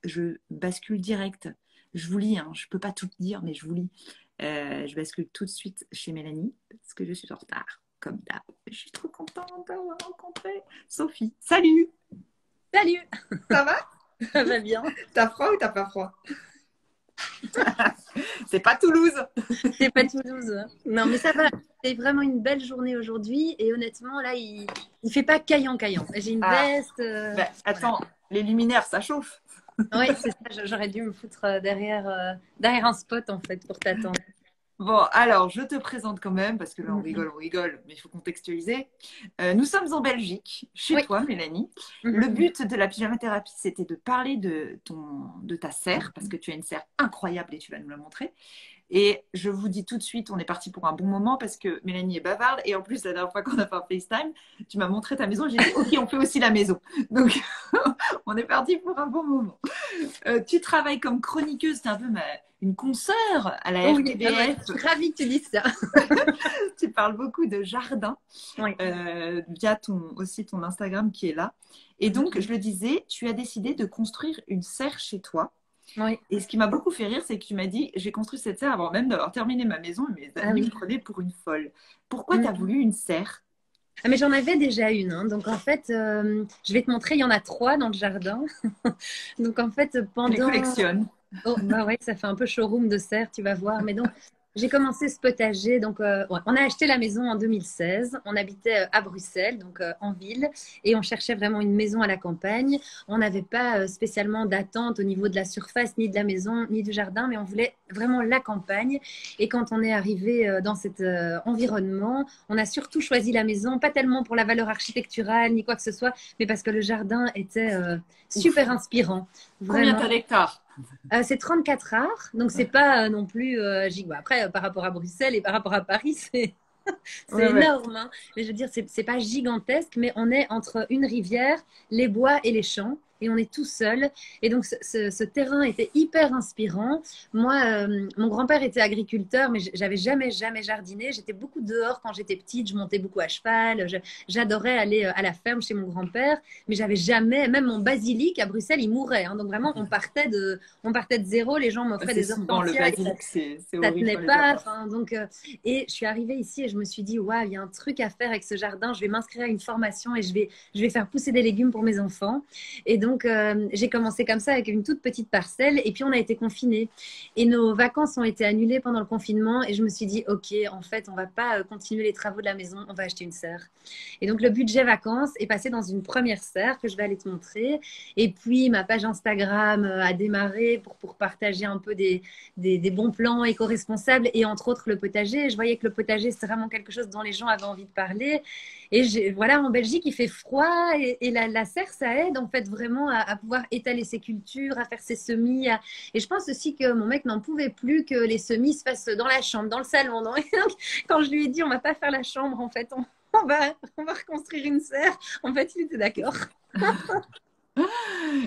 je bascule direct. Je vous lis, hein, je ne peux pas tout dire, mais je vous lis. Je bascule tout de suite chez Mélanie parce que je suis en retard, comme d'hab. Je suis trop contente d'avoir rencontré Sophie. Salut! Salut, Ça va? ça va bien. T'as froid ou t'as pas froid? C'est pas Toulouse. C'est pas Toulouse. Non, mais ça va. C'est vraiment une belle journée aujourd'hui. Et honnêtement, là, il fait pas caillant. J'ai une Ah, veste. bah, attends, les luminaires, ça chauffe. Oui, c'est ça. J'aurais dû me foutre derrière un spot, en fait, pour t'attendre. Bon, alors, je te présente quand même, parce que là, on rigole, mais il faut contextualiser. Nous sommes en Belgique, chez Oui. toi, Mélanie. Le but de la pyjama thérapie, c'était de parler de ta serre, parce que tu as une serre incroyable et tu vas nous la montrer. Et je vous dis tout de suite, on est parti pour un bon moment parce que Mélanie est bavarde. Et en plus, la dernière fois qu'on a fait un FaceTime, tu m'as montré ta maison. J'ai dit, OK, on fait aussi la maison. Donc, on est parti pour un bon moment. Tu travailles comme chroniqueuse, c'est un peu une consoeur à la Oui, RTBF. je suis ravie que tu dises ça. Tu parles beaucoup de jardin Oui. via aussi ton Instagram qui est là. Et donc, je le disais, tu as décidé de construire une serre chez toi. Oui. Et ce qui m'a beaucoup fait rire, c'est que tu m'as dit, j'ai construit cette serre avant même d'avoir terminé ma maison. Mes amis me prenaient pour une folle. Pourquoi tu as voulu une serre? Ah, mais j'en avais déjà une. Hein. Donc, en fait, je vais te montrer, il y en a 3 dans le jardin. Donc, en fait, Tu les collectionnes. Oh, bah ouais, ça fait un peu showroom de serre, tu vas voir. Mais donc, j'ai commencé ce potager. Donc, ouais, on a acheté la maison en 2016. On habitait à Bruxelles, donc en ville, et on cherchait vraiment une maison à la campagne. On n'avait pas spécialement d'attente au niveau de la surface, ni de la maison, ni du jardin, mais on voulait vraiment la campagne. Et quand on est arrivé dans cet environnement, on a surtout choisi la maison, pas tellement pour la valeur architecturale, ni quoi que ce soit, mais parce que le jardin était super inspirant. Combien Vraiment. t'as d'hectares? C'est 34 arts, donc c'est pas non plus giga. Après, par rapport à Bruxelles et par rapport à Paris, c'est Ouais, ouais. énorme. Hein. Mais je veux dire, c'est pas gigantesque, mais on est entre une rivière, les bois et les champs. Et on est tout seul. Et donc, ce terrain était hyper inspirant. Moi, mon grand-père était agriculteur, mais j'avais jamais jardiné. J'étais beaucoup dehors quand j'étais petite. Je montais beaucoup à cheval. J'adorais aller à la ferme chez mon grand-père. Mais j'avais jamais, même mon basilic à Bruxelles, il mourait. Hein. Donc, vraiment, on partait de zéro. Les gens m'offraient C'est des souvent le hortensias et basilic, c'est ça horrible tenait sur les pas. apparts. Enfin, donc, et je suis arrivée ici et je me suis dit, waouh, il y a un truc à faire avec ce jardin. Je vais m'inscrire à une formation et je vais faire pousser des légumes pour mes enfants. Et donc, j'ai commencé comme ça avec une toute petite parcelle. Et puis, on a été confinés. Et nos vacances ont été annulées pendant le confinement. Et je me suis dit, OK, en fait, on va pas continuer les travaux de la maison. On va acheter une serre. Et donc, le budget vacances est passé dans une première serre que je vais aller te montrer. Et puis, ma page Instagram a démarré pour partager un peu des bons plans éco-responsables et entre autres le potager. Je voyais que le potager, c'est vraiment quelque chose dont les gens avaient envie de parler. Et voilà, en Belgique, il fait froid et la serre, ça aide en fait vraiment à pouvoir étaler ses cultures, à faire ses semis. Et je pense aussi que mon mec n'en pouvait plus que les semis se fassent dans la chambre, dans le salon. Donc, quand je lui ai dit, on va pas faire la chambre, en fait, on va reconstruire une serre, en fait, il était d'accord.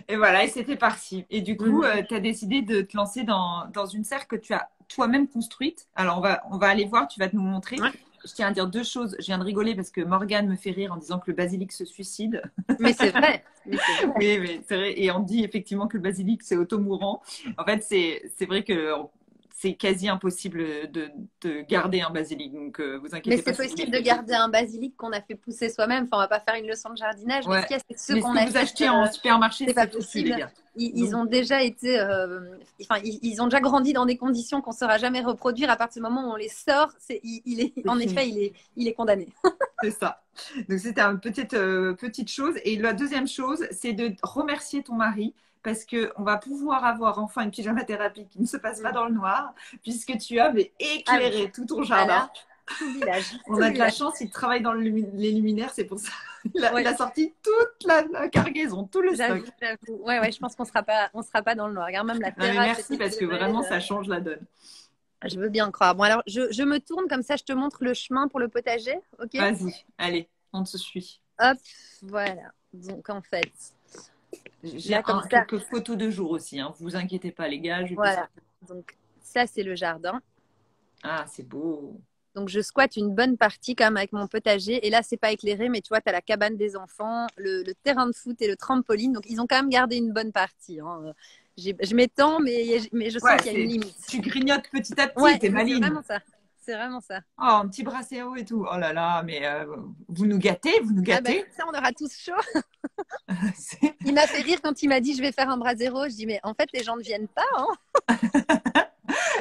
Et voilà, et c'était parti. Et du coup, Mhm. tu as décidé de te lancer dans une serre que tu as toi-même construite. Alors, on va aller voir, tu vas nous montrer. Ouais. Je tiens à dire 2 choses. Je viens de rigoler parce que Morgane me fait rire en disant que le basilic se suicide. Mais c'est vrai. Mais c'est vrai. Oui, mais c'est vrai. Et on dit effectivement que le basilic, c'est automourant. En fait, c'est vrai que c'est quasi impossible de garder un basilic. Donc, vous Mais inquiétez pas c'est si vous possible voulez. de garder un basilic qu'on a fait pousser soi-même. Enfin, on va pas faire une leçon de jardinage, mais ce Ouais. qu'il y a, c'est que ceux Mais ce qu'on que vous achète, achetez en supermarché, c'est pas c'est touffu, les possible. gars. Ils Donc, ont déjà été, enfin, ils ont déjà grandi dans des conditions qu'on ne saura jamais reproduire. À partir du moment où on les sort, il est, c'est en fini. effet, il est condamné. C'est ça. Donc, c'était une petite chose. Et la deuxième chose, c'est de remercier ton mari parce qu'on va pouvoir avoir enfin une pyjama thérapie qui ne se passe pas dans le noir puisque tu avais Ah oui, éclairé tout ton ah jardin. là, tout le village, On tout a le de la village. chance, il travaille dans les luminaires, c'est pour ça. Il Ouais, a sorti toute la cargaison, tout le stock. j'avoue. Ouais, ouais, je pense qu'on sera pas dans le noir. Regarde, même la Non, mais terrasse est merci parce que éclairée. vraiment, ça change la donne. Je veux bien croire. Bon, alors, je me tourne comme ça, je te montre le chemin pour le potager, ok? Vas-y, allez, on te suit. Hop, voilà. Donc en fait, J'ai là comme ça, quelques photos de jour aussi, hein. Vous inquiétez pas, les gars. Je vais vous voilà. sortir. Donc ça c'est le jardin. Ah, c'est beau. Donc, je squatte une bonne partie quand même avec mon potager. Et là, c'est pas éclairé, mais tu vois, tu as la cabane des enfants, le terrain de foot et le trampoline. Donc, ils ont quand même gardé une bonne partie. Hein. Je m'étends, mais je sens qu'il y a une limite. Tu grignotes petit à petit, Ouais, t'es c'est maligne. vraiment ça. C'est vraiment ça. Oh, un petit brassero et tout. Oh là là, mais vous nous gâtez, vous nous Ah ben, gâtez. ça, on aura tous chaud. Il m'a fait rire quand il m'a dit je vais faire un brasero. Je dis mais en fait les gens ne viennent pas. Hein.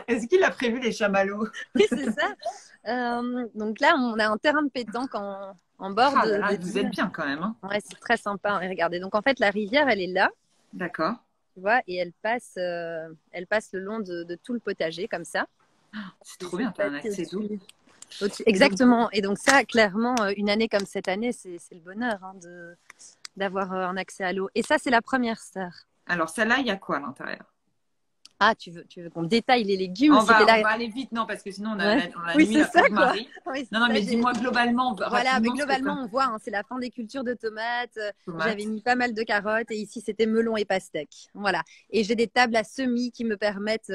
Est-ce qu'il a prévu les chamallows? Oui c'est ça. Donc là on a un terrain de pétanque en bord Ah là là, de vous êtes bien quand même. Hein. Ouais c'est très sympa. Hein. Et regardez donc en fait la rivière elle est là. D'accord. Tu vois et elle passe le long de tout le potager comme ça. C'est trop bien, t'as un accès d'eau. Exactement. Et donc ça clairement une année comme cette année c'est le bonheur hein, d'avoir un accès à l'eau. Et ça c'est la première serre. Alors celle-là, il y a quoi à l'intérieur? Ah, tu veux qu'on détaille les légumes? On va aller vite, non, parce que sinon on a oui, nuit la pauvre Marie. Oui, non, ça, mais dis-moi globalement. Voilà, mais globalement, on voit, hein, c'est la fin des cultures de tomates. J'avais mis pas mal de carottes et ici, c'était melon et pastèque. Voilà. Et j'ai des tables à semis qui me permettent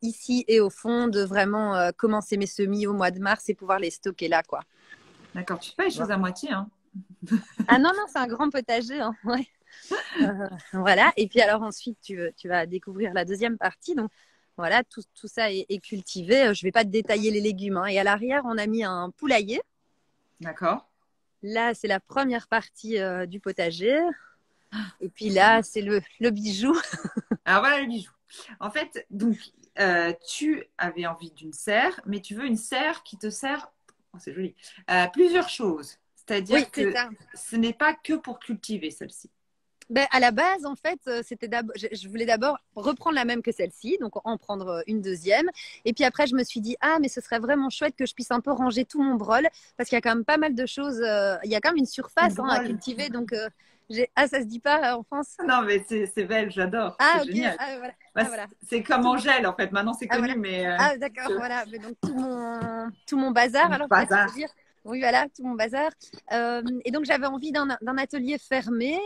ici et au fond de vraiment commencer mes semis au mois de mars et pouvoir les stocker là, quoi. D'accord, tu fais pas les choses à moitié, hein? Ah non, c'est un grand potager, hein, ouais. Voilà, et puis alors ensuite tu vas découvrir la deuxième partie. Donc voilà, tout ça est cultivé. Je ne vais pas te détailler les légumes. Hein. Et à l'arrière, on a mis un poulailler. D'accord. Là, c'est la première partie du potager. Et puis là, c'est le bijou. Alors voilà le bijou. En fait, donc, tu avais envie d'une serre, mais tu veux une serre qui te sert, oh, c'est joli, plusieurs choses. C'est-à-dire Oui, que ce n'est pas que pour cultiver celle-ci. Ben, à la base, en fait, je voulais d'abord reprendre la même que celle-ci, donc en prendre une deuxième. Et puis après, je me suis dit, ah, mais ce serait vraiment chouette que je puisse un peu ranger tout mon brol, parce qu'il y a quand même pas mal de choses. Il y a quand même une surface à cultiver, donc ah, ça se dit pas en France? Non, mais c'est belle, j'adore. Ah, c'est ok. génial. Ah, voilà. Bah, voilà. c'est comme Angèle, en fait. Maintenant, c'est connu, voilà. mais. Ah, d'accord, voilà. Mais donc, tout mon bazar, alors peut-être dire. Oui, voilà, tout mon bazar. Et donc, j'avais envie d'un atelier fermé.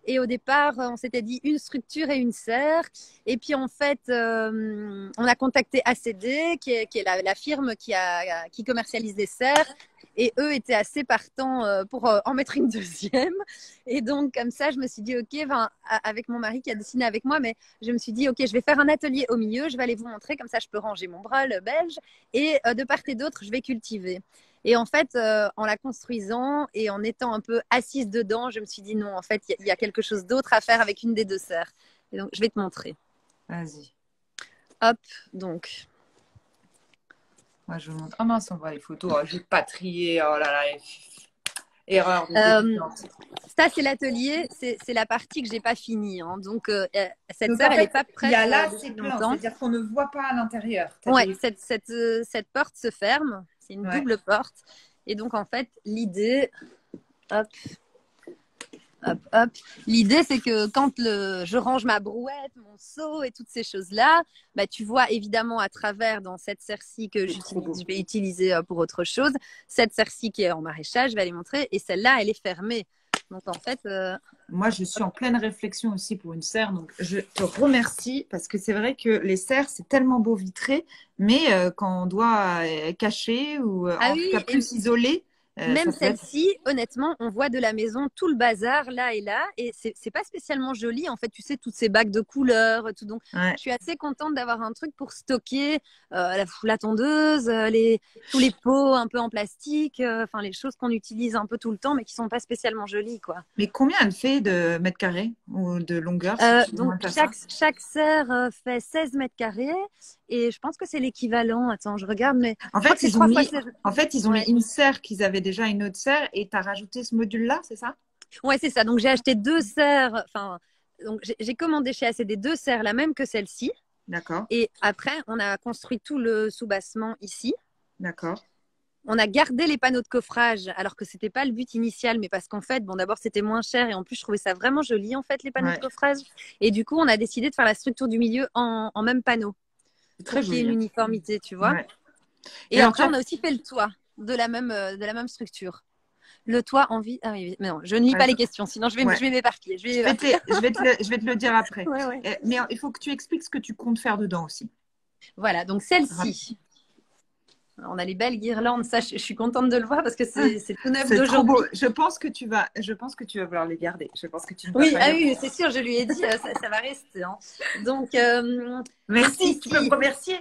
Et au départ, on s'était dit une structure et une serre. Et puis, en fait, on a contacté ACD, qui est la firme qui commercialise les serres. Et eux étaient assez partants pour en mettre une deuxième. Et donc, comme ça, je me suis dit, OK, avec mon mari qui a dessiné avec moi, mais je me suis dit, OK, je vais faire un atelier au milieu, je vais aller vous montrer, comme ça, je peux ranger mon brol belge. Et de part et d'autre, je vais cultiver. Et en fait, en la construisant et en étant un peu assise dedans, je me suis dit, non, en fait, il y a quelque chose d'autre à faire avec une des deux serres. Et donc, je vais te montrer. Vas-y. Hop, donc... Moi, je vous montre. Oh mince, on voit les photos. Oh, je vais pas trier. Oh là là. Erreur. Ça, c'est l'atelier. C'est la partie que j'ai pas finie. Hein. Donc, cette Donc, serre, en fait, elle n'est pas prête. Il y a là, c'est plein. C'est-à-dire qu'on ne voit pas à l'intérieur. Ouais, cette porte se ferme. C'est une double porte. Et donc, en fait, l'idée... Hop. Hop, hop. L'idée, c'est que quand je range ma brouette, mon seau et toutes ces choses-là, bah, tu vois évidemment à travers dans cette serre-ci que je vais utiliser pour autre chose. Cette serre-ci qui est en maraîchage, je vais aller montrer. Et celle-là, elle est fermée. Donc en fait... Moi, je suis en pleine réflexion aussi pour une serre. Donc je te remercie parce que c'est vrai que les serres, c'est tellement beau vitré. Mais quand on doit cacher ou en tout cas plus isoler... Même celle-ci, honnêtement, on voit de la maison tout le bazar là et là, et c'est pas spécialement joli. En fait, tu sais, toutes ces bagues de couleurs, tout. Donc, je suis assez contente d'avoir un truc pour stocker la tondeuse, tous les pots un peu en plastique, enfin les choses qu'on utilise un peu tout le temps, mais qui sont pas spécialement jolies, quoi. Mais combien elle fait de mètres carrés ou de longueur donc, chaque serre fait 16 mètres carrés. Et je pense que c'est l'équivalent. Attends, je regarde, mais en fait, ils ont mis une serre qu'ils avaient déjà une autre serre et tu as rajouté ce module-là, c'est ça? Ouais, c'est ça. Donc, j'ai acheté deux serres. Enfin, donc j'ai commandé chez ACD deux serres, la même que celle-ci. D'accord. Et après, on a construit tout le soubassement ici. D'accord. On a gardé les panneaux de coffrage, alors que c'était pas le but initial, mais parce qu'en fait, bon, d'abord c'était moins cher et en plus je trouvais ça vraiment joli en fait les panneaux de coffrage. Et du coup, on a décidé de faire la structure du milieu en même panneau. Très joli. Qu'il y ait une uniformité, tu vois. Et après, on a aussi fait le toit de la même structure. Le toit en vie. Ah oui, mais non, je ne lis pas les questions, sinon je vais m'éparpiller. Je vais te le dire après. Mais il faut que tu expliques ce que tu comptes faire dedans aussi. Voilà, donc celle-ci. On a les belles guirlandes. Ça, je suis contente de le voir parce que c'est tout neuf C'est trop d'aujourd'hui. beau. Je pense que tu vas vouloir les garder. Je pense que tu ne vas Oui, pas ah les... oui, c'est sûr, je lui ai dit, ça va rester, hein. Donc, Merci, tu peux me ici, remercier.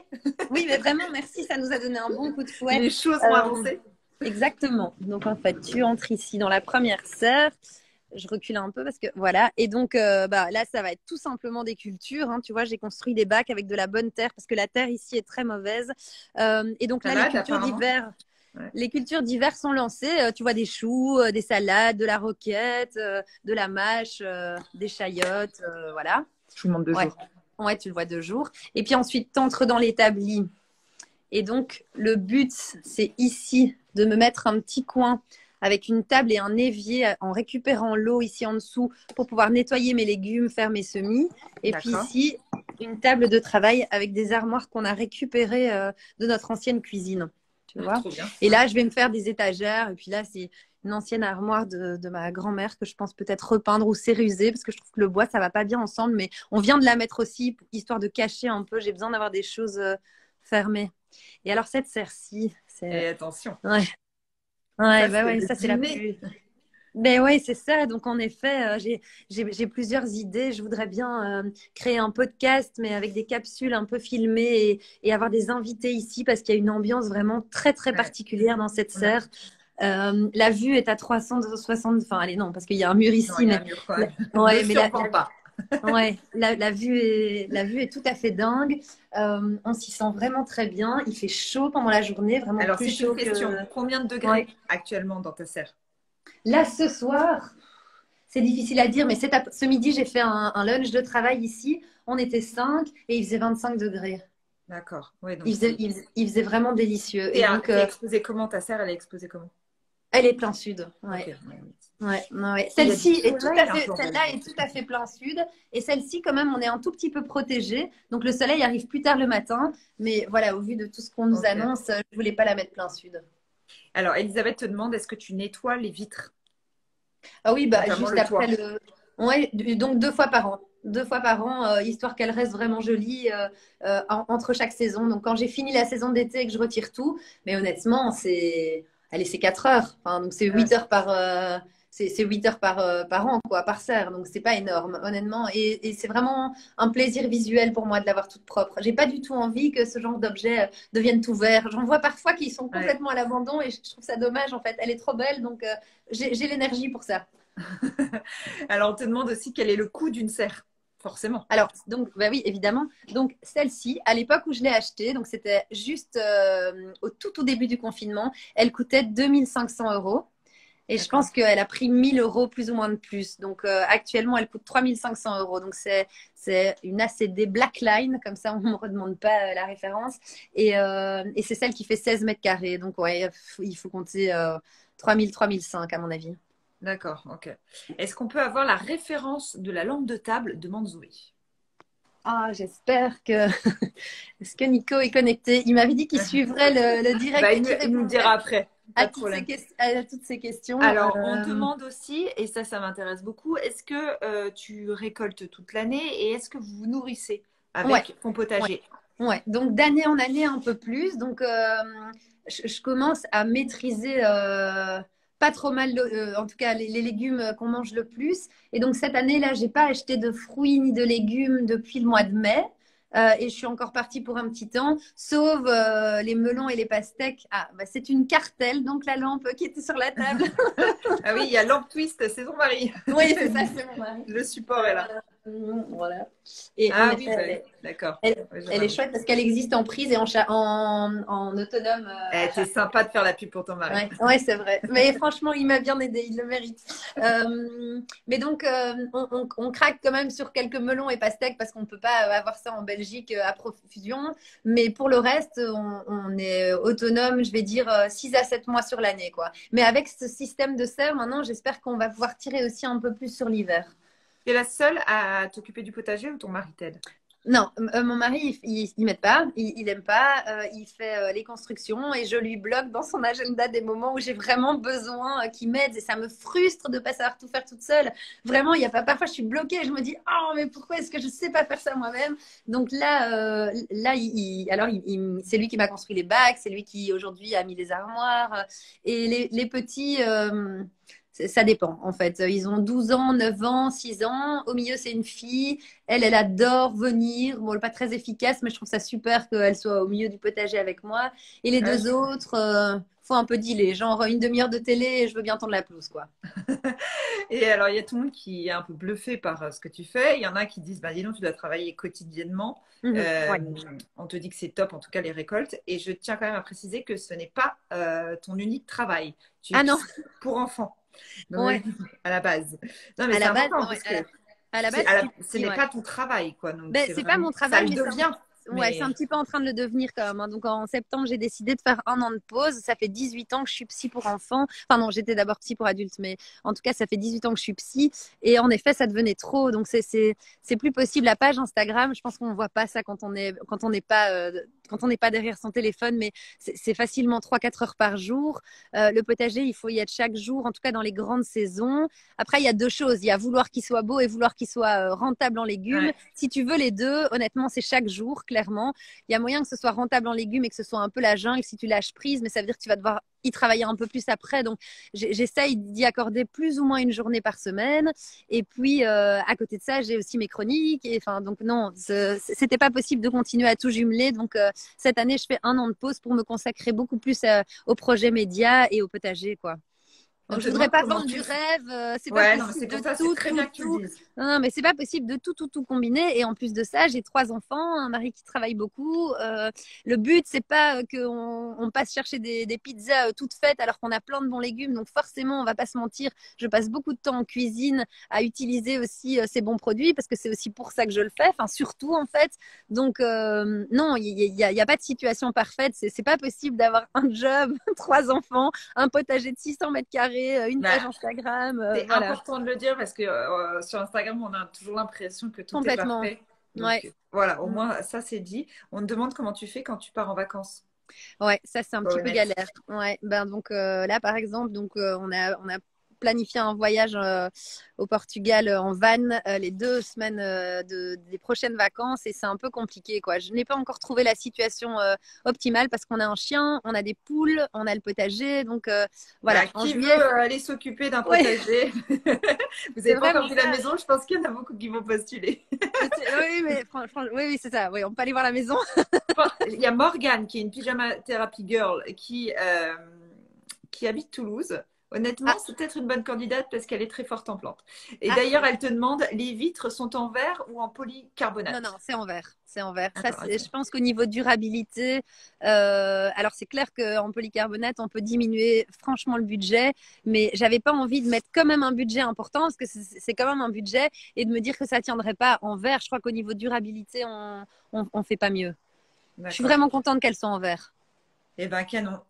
oui, mais vraiment, merci, ça nous a donné un bon coup de fouet. Les choses ont Euh, avancé. Exactement. Donc, en fait, tu entres ici dans la première serre. Je recule un peu parce que voilà. Et donc, là, ça va être tout simplement des cultures, hein. Tu vois, j'ai construit des bacs avec de la bonne terre parce que la terre ici est très mauvaise. Et donc là, Salade, apparemment. Ouais. les cultures d'hiver sont lancées. Tu vois des choux, des salades, de la roquette, de la mâche, des chayotes, voilà. Je vous demande 2 jours. Ouais, tu le vois 2 jours. Et puis ensuite, tu entres dans l'établi. Et donc, le but, c'est ici de me mettre un petit coin avec une table et un évier en récupérant l'eau ici en dessous pour pouvoir nettoyer mes légumes, faire mes semis. Et puis ici, une table de travail avec des armoires qu'on a récupérées de notre ancienne cuisine. Tu vois. Trop bien. Et là, je vais me faire des étagères. Et puis là, c'est une ancienne armoire de ma grand-mère que je pense peut-être repeindre ou céruser parce que je trouve que le bois, ça va pas bien ensemble. Mais on vient de la mettre aussi, histoire de cacher un peu. J'ai besoin d'avoir des choses fermées. Et alors, cette serre-ci, c'est. Et attention. Ouais, ça, c'est la plus. Ben oui, c'est ça. Donc, en effet, j'ai plusieurs idées. Je voudrais bien créer un podcast, mais avec des capsules un peu filmées et avoir des invités ici parce qu'il y a une ambiance vraiment très, très particulière dans cette serre. La vue est à 360. Enfin, allez, non, parce qu'il y a un mur ici. Non, il y a un mur, quoi. Ouais, mais pas. Ouais, la vue est tout à fait dingue. On s'y sent vraiment très bien. Il fait chaud pendant la journée, vraiment Alors, plus c'est chaud une question. que. Combien de degrés actuellement dans ta serre? Là, ce soir, c'est difficile à dire, mais ce midi, j'ai fait un lunch de travail ici. On était 5 et il faisait 25 degrés. D'accord. Ouais, donc Il faisait vraiment délicieux. Et donc, t'es exposée comment? Ta serre, elle est exposée comment? elle est plein sud. Ouais. Okay. Ouais. Celle-là est tout à fait plein sud. Et celle-ci, quand même, on est un tout petit peu protégé. Donc, le soleil arrive plus tard le matin. Mais voilà, au vu de tout ce qu'on nous annonce, je ne voulais pas la mettre plein sud. Alors, Elisabeth te demande, est-ce que tu nettoies les vitres? Ah oui, juste après le. Ouais, donc 2 fois par an. 2 fois par an, histoire qu'elle reste vraiment jolie entre chaque saison. Donc, quand j'ai fini la saison d'été et que je retire tout, mais honnêtement, allez, c'est 4 heures. Enfin, donc, c'est 8 heures c'est 8 heures par an, quoi, par serre. Donc, c'est pas énorme, honnêtement. Et c'est vraiment un plaisir visuel pour moi de l'avoir toute propre. J'ai pas du tout envie que ce genre d'objet devienne tout vert. J'en vois parfois qui sont complètement à l'abandon et je trouve ça dommage, en fait. Elle est trop belle, donc j'ai l'énergie pour ça. Alors, on te demande aussi quel est le coût d'une serre, forcément. Alors, donc, oui, évidemment. Donc, celle-ci, à l'époque où je l'ai achetée, donc c'était juste au tout début du confinement, elle coûtait 2500 euros. Et je pense qu'elle a pris 1000 euros plus ou moins de plus. Donc, actuellement, elle coûte 3500 euros. Donc, c'est une ACD Blackline. Comme ça, on ne me redemande pas la référence. Et c'est celle qui fait 16 mètres carrés. Donc, ouais, il faut compter 3000, 3005 à mon avis. D'accord, ok. Est-ce qu'on peut avoir la référence de la lampe de table? Demande Zoé. Ah, j'espère que. Est-ce que Nico est connecté? Il m'avait dit qu'il suivrait le direct. Il nous dira après. À toutes ces questions. Alors, on demande aussi, et ça m'intéresse beaucoup, est-ce que tu récoltes toute l'année et est-ce que vous vous nourrissez avec ton potager? Ouais. Donc d'année en année un peu plus. Donc je commence à maîtriser pas trop mal, en tout cas les légumes qu'on mange le plus. Et donc cette année-là, j'ai pas acheté de fruits ni de légumes depuis le mois de mai. Et je suis encore partie pour un petit temps, sauf les melons et les pastèques. Ah, c'est une cartelle, donc la lampe qui était sur la table. Ah oui, il y a Lampe Twist, c'est son mari. Oui, c'est ça, c'est mon mari. Le support est là. Voilà. Et oui, d'accord. Elle est chouette parce qu'elle existe en prise et en autonome. C'est sympa de faire la pub pour ton mari. Ouais, c'est vrai. Mais franchement, il m'a bien aidé, il le mérite. Mais donc, on craque quand même sur quelques melons et pastèques parce qu'on ne peut pas avoir ça en Belgique à profusion. Mais pour le reste, on est autonome, je vais dire 6 à 7 mois sur l'année, quoi. Mais avec ce système de serre, maintenant, j'espère qu'on va pouvoir tirer aussi un peu plus sur l'hiver. Tu es la seule à t'occuper du potager ou ton mari t'aide? Non, mon mari, il m'aide pas, il aime pas, il fait les constructions et je lui bloque dans son agenda des moments où j'ai vraiment besoin qu'il m'aide et ça me frustre de pas savoir tout faire toute seule. Vraiment, il y a pas, parfois je suis bloquée, je me dis, oh, mais pourquoi est-ce que je sais pas faire ça moi-même? Donc là, c'est lui qui m'a construit les bacs, c'est lui qui aujourd'hui a mis les armoires et les petits, ça dépend en fait. Ils ont 12 ans, 9 ans, 6 ans. Au milieu, c'est une fille. Elle adore venir. Bon, elle n'est pas très efficace, mais je trouve ça super qu'elle soit au milieu du potager avec moi. Et les Ouais, deux autres, faut un peu dealer. Genre une demi-heure de télé et je veux bien tendre la pelouse, quoi. Et alors, il y a tout le monde qui est un peu bluffé par ce que tu fais. Il y en a qui disent, bah, dis donc, tu dois travailler quotidiennement. Mhm, Euh, ouais. on te dit que c'est top, en tout cas les récoltes. Et je tiens quand même à préciser que ce n'est pas ton unique travail. Tu es Ah non, psy pour enfants. Donc, ouais. à la base. Non, mais À c'est la base, important ouais, parce que à la base, je suis ce psy, n'est ouais. pas ton travail, quoi. Donc, Ben, c'est c'est pas vraiment, mon ça travail, le mais devient. ouais, c'est Mais un petit peu en train de le devenir quand même, hein. Donc en septembre, j'ai décidé de faire un an de pause. Ça fait 18 ans que je suis psy pour enfants. Enfin non, j'étais d'abord psy pour adultes, mais en tout cas, ça fait 18 ans que je suis psy. Et en effet, ça devenait trop. Donc c'est plus possible. La page Instagram, je pense qu'on voit pas ça quand on n'est pas derrière son téléphone, mais c'est facilement 3-4 heures par jour. Le potager, il faut y être chaque jour, en tout cas dans les grandes saisons. Après, il y a deux choses. Il y a vouloir qu'il soit beau et vouloir qu'il soit rentable en légumes. ouais, Si tu veux les deux, honnêtement, c'est chaque jour, clairement. Il y a moyen que ce soit rentable en légumes et que ce soit un peu la jungle si tu lâches prise, mais ça veut dire que tu vas devoir y travailler un peu plus après. Donc, j'essaye d'y accorder plus ou moins une journée par semaine. Et puis, à côté de ça, j'ai aussi mes chroniques. Et enfin, donc non, c'était pas possible de continuer à tout jumeler. Donc, cette année, je fais un an de pause pour me consacrer beaucoup plus au projet média et au potager, quoi. on Donc, je te voudrais demande pas comment vendre tu du fais. rêve. C'est pas Ouais, non, mais c'est possible pour de ça, c'est tout, très tout, bien que tu le tout. dises. Non, mais c'est pas possible de tout combiner. Et en plus de ça, j'ai 3 enfants, un mari qui travaille beaucoup. Le but, c'est pas qu'on passe chercher des pizzas toutes faites alors qu'on a plein de bons légumes. Donc forcément, on va pas se mentir. Je passe beaucoup de temps en cuisine à utiliser aussi ces bons produits parce que c'est aussi pour ça que je le fais. Enfin, surtout en fait. Donc non, il y a pas de situation parfaite. C'est pas possible d'avoir un job, 3 enfants, un potager de 600 mètres carrés, une Bah, page Instagram, c'est voilà, important de le dire parce que sur Instagram, on a toujours l'impression que tout est complètement. parfait. Ouais. Donc voilà, au Mm. moins ça c'est dit. On te demande comment tu fais quand tu pars en vacances. Ouais, ça c'est un Pas petit peu honnête. galère. Ouais, ben donc là par exemple, donc on a planifié un voyage au Portugal en van les 2 semaines des prochaines vacances et c'est un peu compliqué quoi. Je n'ai pas encore trouvé la situation optimale parce qu'on a un chien, on a des poules, on a le potager, donc Bah, voilà. En qui veut juillet, aller s'occuper d'un ouais, potager? Vous c'est n'avez pas encore vraiment vu la ça. maison, je pense qu'il y en a beaucoup qui vont postuler. Oui, mais franchement, oui, oui, c'est ça. Oui, on peut aller voir la maison. Il y a Morgane qui est une pyjama therapy girl qui habite Toulouse. Honnêtement, Ah, c'est peut-être une bonne candidate parce qu'elle est très forte en plantes. Et ah, d'ailleurs, elle te demande, les vitres sont en verre ou en non, non, polycarbonate? c'est en vert. C'est en vert. Ça, D'accord, je ok. pense qu'au niveau durabilité, alors c'est clair qu'en polycarbonate, on peut diminuer franchement le budget, mais j'avais pas envie de mettre quand même un budget important parce que c'est quand même un budget et de me dire que ça tiendrait pas en vert. Je crois qu'au niveau durabilité, on fait pas mieux. Je suis D'accord. vraiment contente qu'elles soient en vert. Eh ben, canon.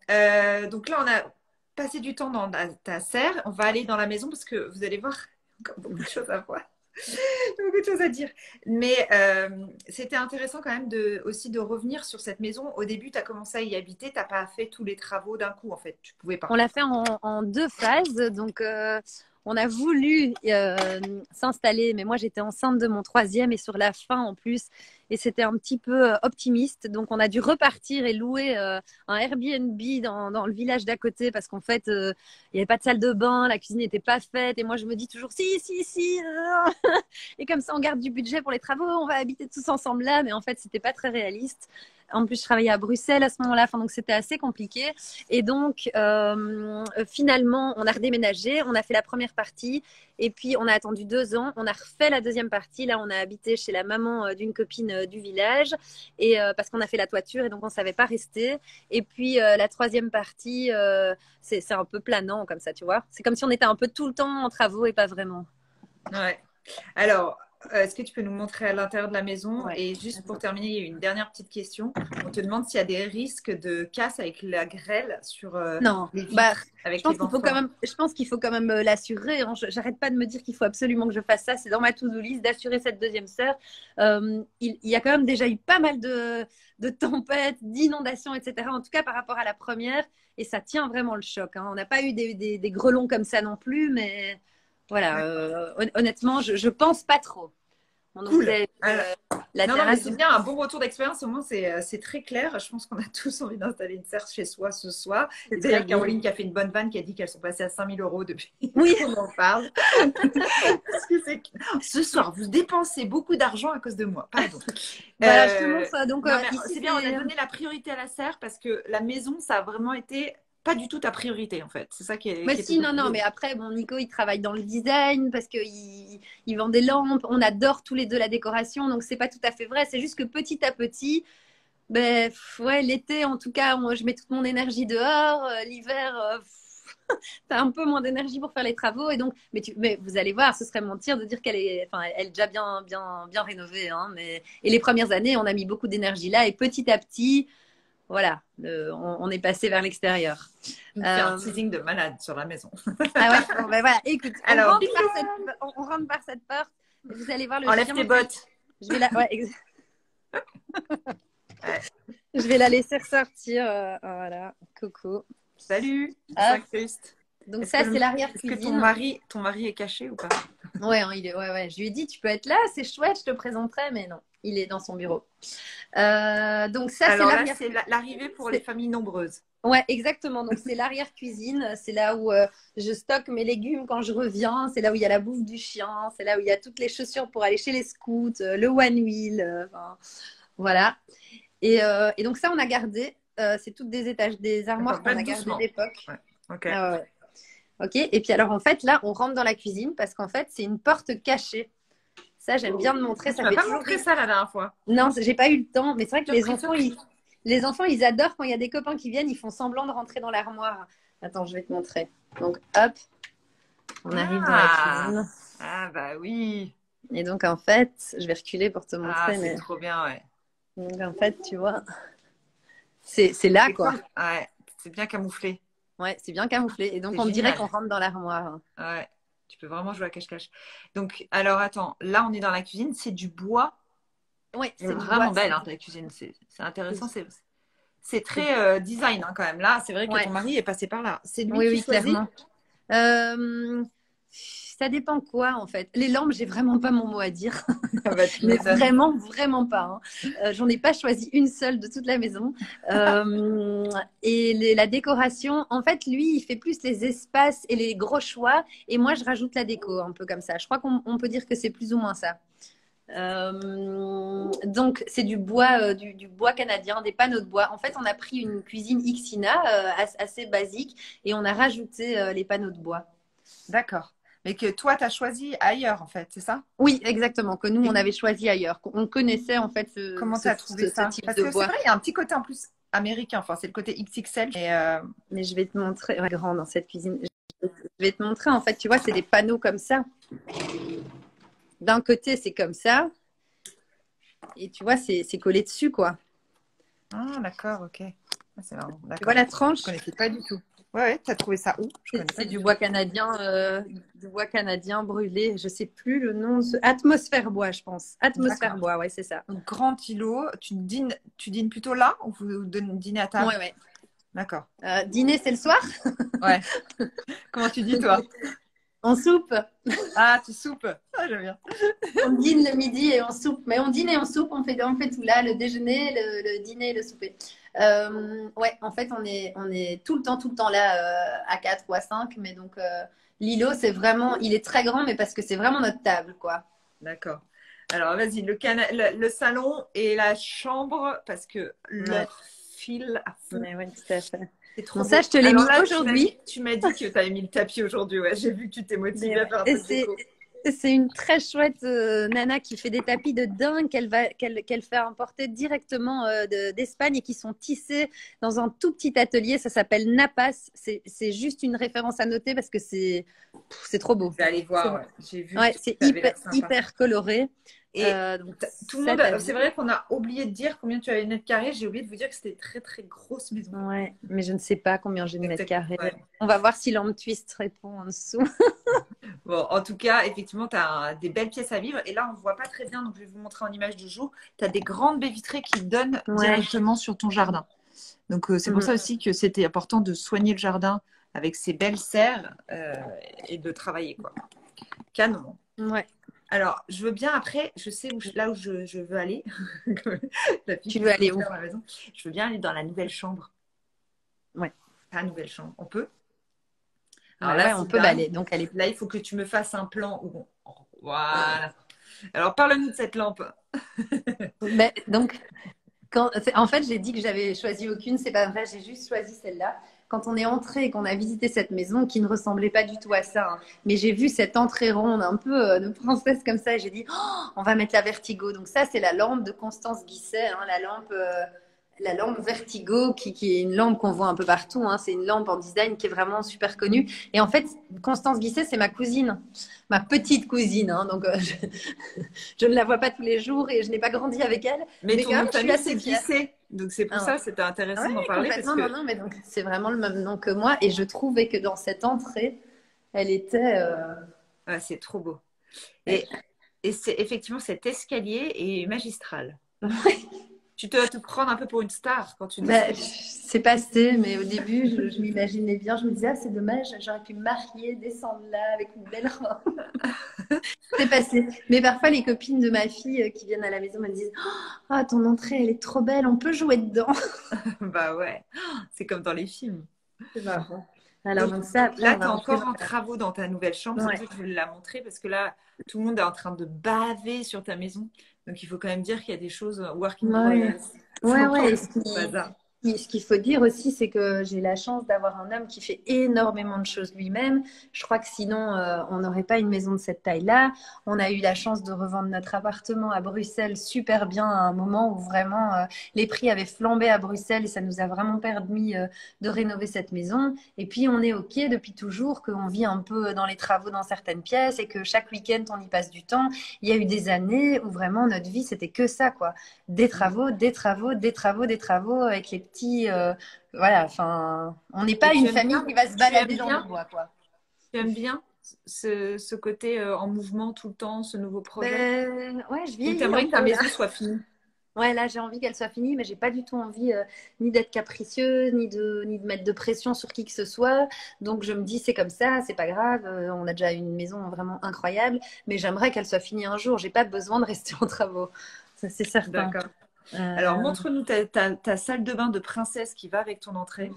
Donc là, on a passé du temps dans ta serre. On va aller dans la maison parce que vous allez voir, encore beaucoup de choses à voir. Beaucoup de choses à dire. Mais c'était intéressant quand même aussi de revenir sur cette maison. Au début, tu as commencé à y habiter. Tu n'as pas fait tous les travaux d'un coup, en fait. Tu pouvais On pas. l'a fait en 2 phases. Donc, on a voulu s'installer, mais moi, j'étais enceinte de mon troisième et sur la fin en plus. Et c'était un petit peu optimiste. Donc, on a dû repartir et louer un Airbnb dans le village d'à côté parce qu'en fait, il n'y avait pas de salle de bain, la cuisine n'était pas faite. Et moi, je me dis toujours, si, si, si. Et comme ça, on garde du budget pour les travaux, on va habiter tous ensemble là. Mais en fait, c'était pas très réaliste. En plus, je travaillais à Bruxelles à ce moment-là, enfin, donc c'était assez compliqué. Et donc, finalement, on a redéménagé, on a fait la première partie, et puis on a attendu 2 ans, on a refait la deuxième partie. Là, on a habité chez la maman d'une copine du village, et parce qu'on a fait la toiture, et donc on ne savait pas rester. Et puis la troisième partie, c'est un peu planant comme ça, tu vois. C'est comme si on était un peu tout le temps en travaux et pas vraiment. Ouais. Alors, est-ce que tu peux nous montrer à l'intérieur de la maison? Ouais. Et juste pour Attends. terminer, il y a une dernière petite question. On te demande s'il y a des risques de casse avec la grêle sur Non, les bah, vitres avec les enfants. je pense qu'il faut quand même l'assurer, hein. J'arrête pas de me dire qu'il faut absolument que je fasse ça. C'est dans ma to-do list d'assurer cette deuxième sœur. Il y a quand même déjà eu pas mal de tempêtes, d'inondations, etc. En tout cas, par rapport à la première. Et ça tient vraiment le choc, hein. On n'a pas eu des grêlons comme ça non plus, mais voilà, honnêtement, je pense pas trop. On nous Cool. faisait, la Non, non, mais terrasse. c'est bien, un bon retour d'expérience. Au moins, c'est très clair. Je pense qu'on a tous envie d'installer une serre chez soi ce soir. Et C'est d'ailleurs, très bien. Caroline qui a fait une bonne vanne, qui a dit qu'elles sont passées à 5 000 € depuis Oui. qu'on en parle. Parce que ce soir, vous dépensez beaucoup d'argent à cause de moi. Pardon. Voilà, je te montre. Donc, Non, mais ici, c'est bien, on a donné la priorité à la serre parce que la maison, ça a vraiment été pas du tout ta priorité en fait. C'est ça qui est. Mais qui si, non, mais après, bon, Nico, il travaille dans le design parce qu'il vend des lampes. On adore tous les deux la décoration, donc c'est pas tout à fait vrai. C'est juste que petit à petit, ben, ouais, l'été, en tout cas, je mets toute mon énergie dehors. L'hiver, t'as un peu moins d'énergie pour faire les travaux. Et donc, mais vous allez voir, ce serait mentir de dire enfin, elle est déjà bien rénovée, hein, et les premières années, on a mis beaucoup d'énergie là. Et petit à petit, voilà, on est passé vers l'extérieur. Il fait un teasing de malade sur la maison. Ah ouais, bon, ben voilà, écoute, Alors, on rentre par cette porte. Vous allez voir le enlève chien. tes bottes. Je vais je vais la laisser ressortir. Voilà, coucou. Salut. Hop. S'incruste. Donc ça, c'est l'arrière-cuisine. Est-ce que ton mari est caché ou pas? Ouais, hein, ouais. Je lui ai dit, tu peux être là, c'est chouette, je te présenterai, mais non, il est dans son bureau. Donc ça, alors là, c'est l'arrivée pour les familles nombreuses. Ouais, exactement. Donc c'est l'arrière-cuisine, c'est là où je stocke mes légumes quand je reviens, c'est là où il y a la bouffe du chien, c'est là où il y a toutes les chaussures pour aller chez les scouts, le one wheel, enfin, voilà. Et donc ça, on a gardé. C'est toutes des armoires qu'on a gardées d'époque. Ouais. Ok. Ok. Et puis alors en fait là, on rentre dans la cuisine parce qu'en fait c'est une porte cachée. Ça, j'aime bien de montrer. Tu m'as pas montré ça la dernière fois. Non, j'ai pas eu le temps. Mais c'est vrai que les enfants, ils adorent quand il y a des copains qui viennent, ils font semblant de rentrer dans l'armoire. Attends, je vais te montrer. Donc hop, on arrive dans la cuisine. Ah bah oui. Et donc en fait, je vais reculer pour te montrer. Ah, c'est trop bien, ouais. Donc en fait, tu vois, c'est là quoi. Ouais, c'est bien camouflé. Ouais, c'est bien camouflé. Et donc on dirait qu'on rentre dans l'armoire. Ouais, tu peux vraiment jouer à cache-cache. Donc, alors attends, là on est dans la cuisine, c'est du bois. Oui, c'est vraiment belle hein, ta cuisine. C'est intéressant. C'est très design hein, quand même. Là, c'est vrai que ton mari est passé par là. C'est lui qui choisit. Clairement. Ça dépend quoi en fait. Les lampes, j'ai vraiment pas mon mot à dire. Mais vraiment pas. Hein. J'en ai pas choisi une seule de toute la maison. Et la décoration, en fait, lui, il fait plus les espaces et les gros choix. Et moi, je rajoute la déco, un peu comme ça. Je crois qu'on peut dire que c'est plus ou moins ça. Donc, c'est du bois, du bois canadien, des panneaux de bois. En fait, on a pris une cuisine Ixina assez basique et on a rajouté les panneaux de bois. D'accord. Mais que toi, tu as choisi ailleurs, en fait, c'est ça? Oui, exactement. Que nous, on avait choisi ailleurs. On connaissait, en fait, Comment tu as trouvé ça? type Parce de que bois. c'est vrai, il y a un petit côté en plus américain. Enfin, c'est le côté XXL. Mais je vais te montrer, grand dans cette cuisine. Je vais te montrer, en fait, tu vois, c'est des panneaux comme ça. D'un côté, c'est comme ça. Et tu vois, c'est collé dessus, quoi. Ah, d'accord, ok. C'est marrant. Tu vois la tranche? Je ne connaissais pas du tout. Ouais, tu as trouvé ça où? C'est du bois canadien, brûlé. Je ne sais plus le nom. Atmosphère bois, je pense. Atmosphère bois, ouais, c'est ça. Donc, grand îlot. Tu dînes plutôt là ou vous dînez à table? Ouais. D'accord. Dîner, c'est le soir? Ouais. Comment tu dis, toi? On soupe. Ah, tu soupes. Ah, j'aime bien. On dîne le midi et on soupe. Mais on dîne et on soupe, on fait tout là, le déjeuner, le dîner et le souper. Ouais, en fait, on est tout le temps là à 4 ou à 5. Mais donc, l'îlot, c'est vraiment, il est très grand, mais parce que c'est vraiment notre table, quoi. D'accord. Alors, vas-y, le salon et la chambre, parce que leur fil à fond. Ouais, tout à fait. C'est trop bon, ça, je te l'ai mis aujourd'hui. Tu m'as dit que tu avais mis le tapis aujourd'hui. Ouais, j'ai vu que tu t'es motivée à faire un peu de déco. C'est une très chouette nana qui fait des tapis de dingue qu'elle fait importer directement d'Espagne et qui sont tissés dans un tout petit atelier. Ça s'appelle Napas. C'est juste une référence à noter parce que c'est trop beau. Je vais aller C'est voir, ouais. J'ai vu ouais, que c'est ça avait l'air sympa. hyper coloré. Et Donc tout le ça, monde, t'as c'est vu. vrai qu'on a oublié de dire combien tu avais de mètres carrés. J'ai oublié de vous dire que c'était une très très grosse maison. Ouais, mais je ne sais pas combien j'ai de mètres carrés. Ouais. On va voir si l'homme twist répond en dessous. Bon, en tout cas, effectivement, tu as des belles pièces à vivre. Et là, on ne voit pas très bien, donc je vais vous montrer en image du jour. Tu as des grandes baies vitrées qui donnent Ouais. directement sur ton jardin. Donc, c'est pour ça aussi que c'était important de soigner le jardin avec ces belles serres et de travailler, quoi. Canon. Ouais. Alors, je veux bien après, je sais là où je veux aller. Tu veux aller où? Dans la maison. Je veux bien aller dans la nouvelle chambre. Ouais. La nouvelle chambre. On peut? Alors Alors là, on peut aller. Donc, elle est... là, il faut que tu me fasses un plan. Voilà. Alors, parle-nous de cette lampe. Mais, donc, en fait, j'ai dit que j'avais choisi aucune. C'est pas vrai. J'ai juste choisi celle-là. Quand on est entré et qu'on a visité cette maison qui ne ressemblait pas du tout à ça, hein, mais j'ai vu cette entrée ronde un peu de princesse comme ça et j'ai dit oh, on va mettre la Vertigo. Donc ça c'est la lampe de Constance Guisset, hein, la lampe Vertigo qui est une lampe qu'on voit un peu partout. Hein. C'est une lampe en design qui est vraiment super connue. Et en fait, Constance Guisset, c'est ma cousine, ma petite cousine. Hein. Donc je ne la vois pas tous les jours et je n'ai pas grandi avec elle. Mais ton quand nom même, de je suis famille, assez c'est fière. Guisset. Donc, c'est pour ça que c'était intéressant d'en parler. Parce que... Non, mais donc, c'est vraiment le même nom que moi. Et je trouvais que dans cette entrée, elle était. Ouais, c'est trop beau. Et c'est effectivement cet escalier est magistral. Tu dois te prendre un peu pour une star quand tu dis ça. C'est passé, mais au début, je m'imaginais bien. Je me disais, ah, c'est dommage, j'aurais pu me marier, descendre là avec une belle robe. C'est passé. Mais parfois, les copines de ma fille qui viennent à la maison me disent, ah, ton entrée, elle est trop belle, on peut jouer dedans. Bah ouais, c'est comme dans les films. C'est marrant. Alors, donc ça, après, là, on tu es va encore entrer en travaux dans ta nouvelle chambre. C'est pour ça que je voulais la montrer parce que là, tout le monde est en train de baver sur ta maison. Donc, il faut quand même dire qu'il y a des choses work in progress. Ouais. Bazar. Ce qu'il faut dire aussi, c'est que j'ai la chance d'avoir un homme qui fait énormément de choses lui-même. Je crois que sinon, on n'aurait pas une maison de cette taille-là. On a eu la chance de revendre notre appartement à Bruxelles super bien à un moment où vraiment les prix avaient flambé à Bruxelles et ça nous a vraiment permis de rénover cette maison. Et puis, on est OK depuis toujours qu'on vit un peu dans les travaux dans certaines pièces et que chaque week-end, on y passe du temps. Il y a eu des années où vraiment notre vie, c'était que ça, quoi. Des travaux avec les petits. Voilà, enfin, on n'est pas une famille qui va se balader dans le bois, quoi. Tu aimes bien ce côté en mouvement tout le temps, ce nouveau projet? Ouais, je vieillis. Tu aimerais que ta maison soit finie? Ouais, là, j'ai envie qu'elle soit finie, mais j'ai pas du tout envie ni d'être capricieuse, ni de mettre de pression sur qui que ce soit. Donc, je me dis, c'est comme ça, c'est pas grave. On a déjà une maison vraiment incroyable, mais j'aimerais qu'elle soit finie un jour. J'ai pas besoin de rester en travaux. Ça, c'est certain. D'accord. Alors, montre-nous ta salle de bain de princesse qui va avec ton entrée.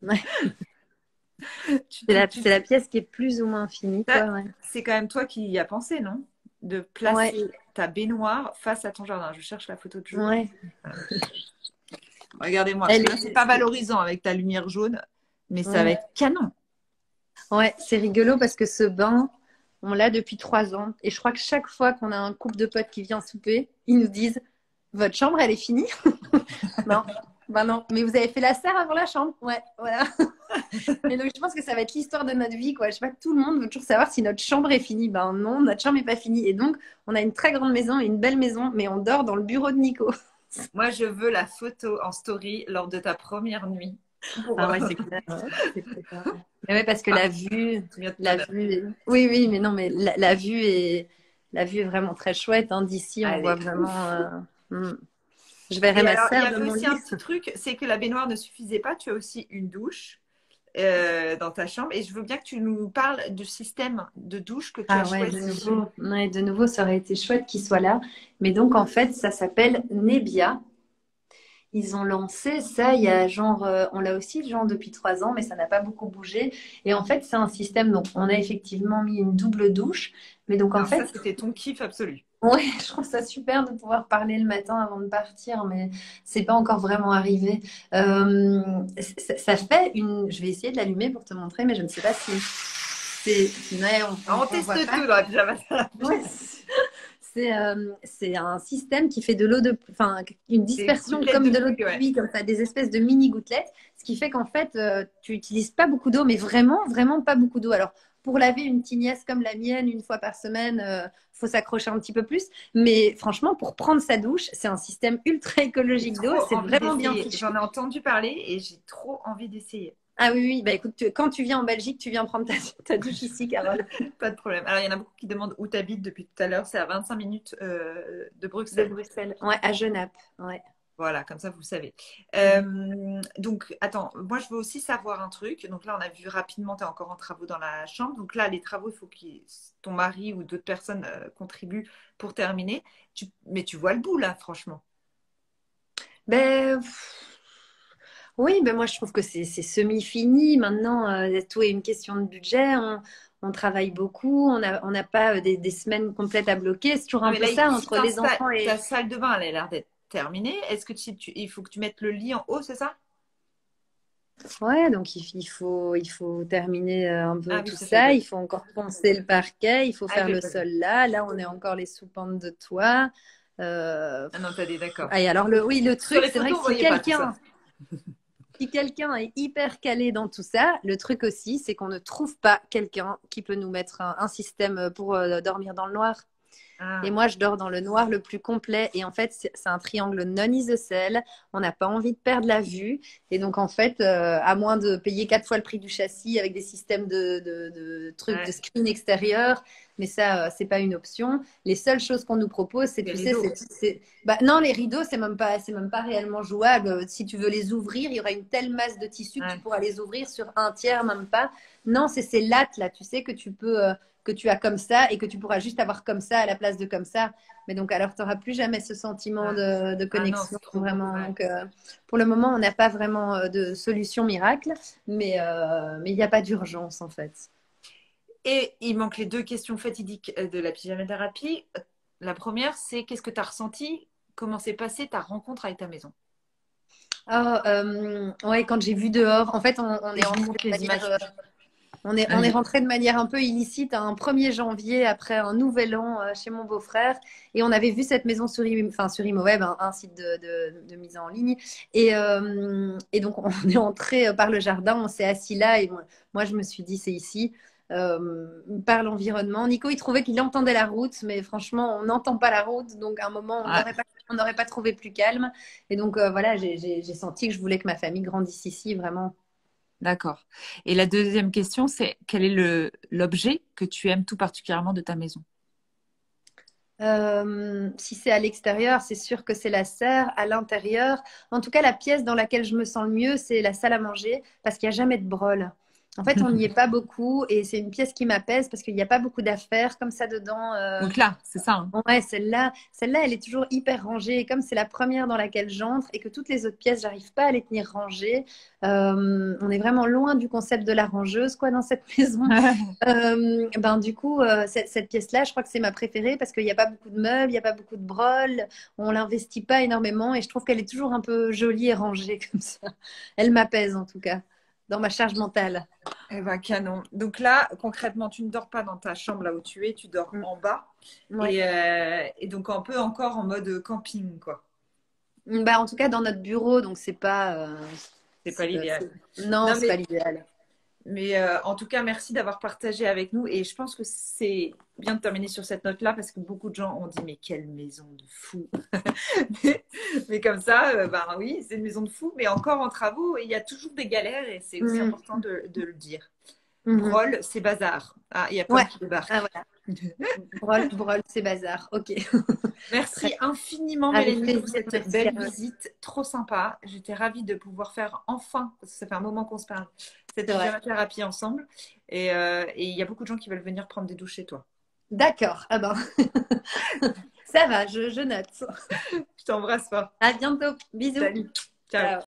Ouais. C'est la pièce qui est plus ou moins finie. Ouais. C'est quand même toi qui y as pensé, non? De placer ta baignoire face à ton jardin. Je cherche la photo de jour. Ouais. Regardez-moi. Là, c'est pas valorisant avec ta lumière jaune, mais ça va être canon. Ouais, c'est rigolo parce que ce bain, on l'a depuis 3 ans. Et je crois que chaque fois qu'on a un couple de potes qui vient souper, ils nous disent votre chambre, elle est finie? Non. Ben non, mais vous avez fait la serre avant la chambre. Ouais, voilà. Et donc, je pense que ça va être l'histoire de notre vie, quoi. Je sais pas, tout le monde veut toujours savoir si notre chambre est finie. Ben non, notre chambre n'est pas finie. Et donc, on a une très grande maison et une belle maison, mais on dort dans le bureau de Nico. Moi, je veux la photo en story lors de ta première nuit. Ah ouais, c'est clair. Mais ouais, parce que la vue est... Oui, mais non, mais la vue est vraiment très chouette. Hein. D'ici, on voit vraiment... Je verrai ma serre. Il y avait aussi un petit truc, c'est que la baignoire ne suffisait pas. Tu as aussi une douche dans ta chambre. Et je veux bien que tu nous parles du système de douche que tu as choisi. De nouveau, ça aurait été chouette qu'il soit là. Mais donc, en fait, ça s'appelle Nebia. Ils ont lancé ça il y a on l'a aussi depuis 3 ans, mais ça n'a pas beaucoup bougé. Et en fait, c'est un système, donc on a effectivement mis une double douche. Mais donc, en fait. Ça, c'était ton kiff absolu. Ouais, je trouve ça super de pouvoir parler le matin avant de partir, mais c'est pas encore vraiment arrivé. Ça fait une. Je vais essayer de l'allumer pour te montrer, mais je ne sais pas si. Ouais, Alors, on on teste voit pas. tout dans la pyjama-thérapie. Ouais, c'est un système qui fait de l'eau de, enfin, une Des dispersion gouttelettes de comme de l'eau de pluie, ouais. pluie, comme ça, des espèces de mini gouttelettes, ce qui fait qu'en fait, tu n'utilises pas beaucoup d'eau, mais vraiment, vraiment pas beaucoup d'eau. Alors, pour laver une tignasse comme la mienne une fois par semaine, faut s'accrocher un petit peu plus. Mais franchement, pour prendre sa douche, c'est un système ultra J'ai écologique d'eau. trop C'est envie vraiment bien d'essayer. fichu. J'en ai entendu parler et j'ai trop envie d'essayer. Ah oui, oui, bah écoute, quand tu viens en Belgique, tu viens prendre ta douche ici, Carole, Pas de problème. Alors, il y en a beaucoup qui demandent où tu habites depuis tout à l'heure. C'est à 25 minutes de de Bruxelles. Bruxelles. Ouais, à Genappe. Ouais. Voilà, comme ça, vous savez. Mhm. Donc, attends, moi, je veux aussi savoir un truc. Donc là, on a vu rapidement, tu es encore en travaux dans la chambre. Donc là, les travaux, il faut que ton mari ou d'autres personnes contribuent pour terminer. Mais tu vois le bout, là, franchement. Ben, oui, ben moi je trouve que c'est semi-fini. Maintenant, tout est une question de budget. On travaille beaucoup. On n'a pas des semaines complètes à bloquer. C'est toujours Non, un mais peu là, ça ici, entre les enfants ta et. salle de bain, elle a l'air d'être terminée. Est-ce que il faut que tu mettes le lit en haut, c'est ça? Ouais, donc il faut terminer un peu Ah oui, tout ça, j'avais ça. pas Il vu. faut encore poncer le parquet. Il faut Ah, faire j'avais le pas vu. sol là. Là, on est encore les sous-pentes de toit. Euh, Ah non, t'as des d'accord. Et alors, oui, le Sur truc, les c'est vrai photos, que on voyait pas tout ça. si quelqu'un est hyper calé dans tout ça, le truc aussi, c'est qu'on ne trouve pas quelqu'un qui peut nous mettre un système pour dormir dans le noir. Et Ah, moi, je dors dans le noir le plus complet. Et en fait, c'est un triangle non isocèle. On n'a pas envie de perdre la vue. Et donc, en fait, à moins de payer 4 fois le prix du châssis avec des systèmes de trucs de ouais. screen extérieur, mais ça, c'est pas une option. Les seules choses qu'on nous propose, c'est, Les tu sais, rideaux. bah, non, les rideaux, c'est même pas réellement jouable. Si tu veux les ouvrir, il y aura une telle masse de tissu que tu Ouais. pourras les ouvrir sur un tiers, même pas. Non, c'est ces lattes là, tu sais, que tu peux. Que tu as comme ça et que tu pourras juste avoir comme ça à la place de comme ça. Mais donc, alors, tu n'auras plus jamais ce sentiment Ouais. de Ah non, connexion, c'est trop beau. vraiment. Ouais. Donc, pour le moment, on n'a pas vraiment de solution miracle, mais il n'y a pas d'urgence, en fait. Et il manque les deux questions fatidiques de la pyjama-thérapie. La première, c'est qu'est-ce que tu as ressenti? Comment s'est passée ta rencontre avec ta maison? Ah, ouais, quand j'ai vu dehors, en fait, on Et est je vous entré montre de les manière, images. on est rentré de manière un peu illicite à un 1er janvier après un nouvel an chez mon beau-frère et on avait vu cette maison sur, enfin, sur ImoWeb, un site de mise en ligne. Et donc on est entré par le jardin, on s'est assis là et moi je me suis dit c'est ici. Par l'environnement. Nico, il trouvait qu'il entendait la route, mais franchement, on n'entend pas la route, donc à un moment, Ouais, on n'aurait pas trouvé plus calme. Et donc voilà, j'ai senti que je voulais que ma famille grandisse ici, vraiment. d'accord. Et la deuxième question, c'est quel est l'objet que tu aimes tout particulièrement de ta maison? Si c'est à l'extérieur, c'est sûr que c'est la serre. À l'intérieur, en tout cas, la pièce dans laquelle je me sens le mieux, c'est la salle à manger parce qu'il n'y a jamais de brol. En fait, on n'y est pas beaucoup et c'est une pièce qui m'apaise parce qu'il n'y a pas beaucoup d'affaires comme ça dedans. Donc là, c'est ça, hein. Ouais, celle-là, elle est toujours hyper rangée. Et comme c'est la première dans laquelle j'entre et que toutes les autres pièces, j'arrive pas à les tenir rangées, on est vraiment loin du concept de la rangeuse, quoi, dans cette maison. Ben, du coup, cette pièce-là, je crois que c'est ma préférée parce qu'il n'y a pas beaucoup de meubles, il n'y a pas beaucoup de brol, on l'investit pas énormément et je trouve qu'elle est toujours un peu jolie et rangée comme ça. Elle m'apaise en tout cas, dans ma charge mentale. Eh ben, canon. Donc là, concrètement, tu ne dors pas dans ta chambre là où tu es, tu dors Mm. en bas. Ouais. Et donc un peu encore en mode camping, quoi. Bah, en tout cas, dans notre bureau, donc C'est pas l'idéal. non, Non, c'est pas l'idéal. mais en tout cas, merci d'avoir partagé avec nous. Et je pense que c'est bien de terminer sur cette note-là parce que beaucoup de gens ont dit, mais quelle maison de fou. Mais comme ça, ben oui, c'est une maison de fou, mais encore en travaux, et il y a toujours des galères et c'est aussi Mhm. important de le dire. Mhm. Brol, c'est bazar. Ah, il y a Ouais. Pomme qui Ah, débarque. voilà. Brol, c'est bazar. Ok. Très Merci infiniment, avec Mélanie, pour plaisir. cette Merci, belle Carole. visite. Trop sympa. J'étais ravie de pouvoir faire enfin, parce que ça fait un moment qu'on se parle, cette C'est vrai. pyjama thérapie ensemble. Et il y a beaucoup de gens qui veulent venir prendre des douches chez toi. D'accord. Ah ben, ça va, je note. Je t'embrasse pas. À bientôt. Bisous. Salut. Ciao. Ciao.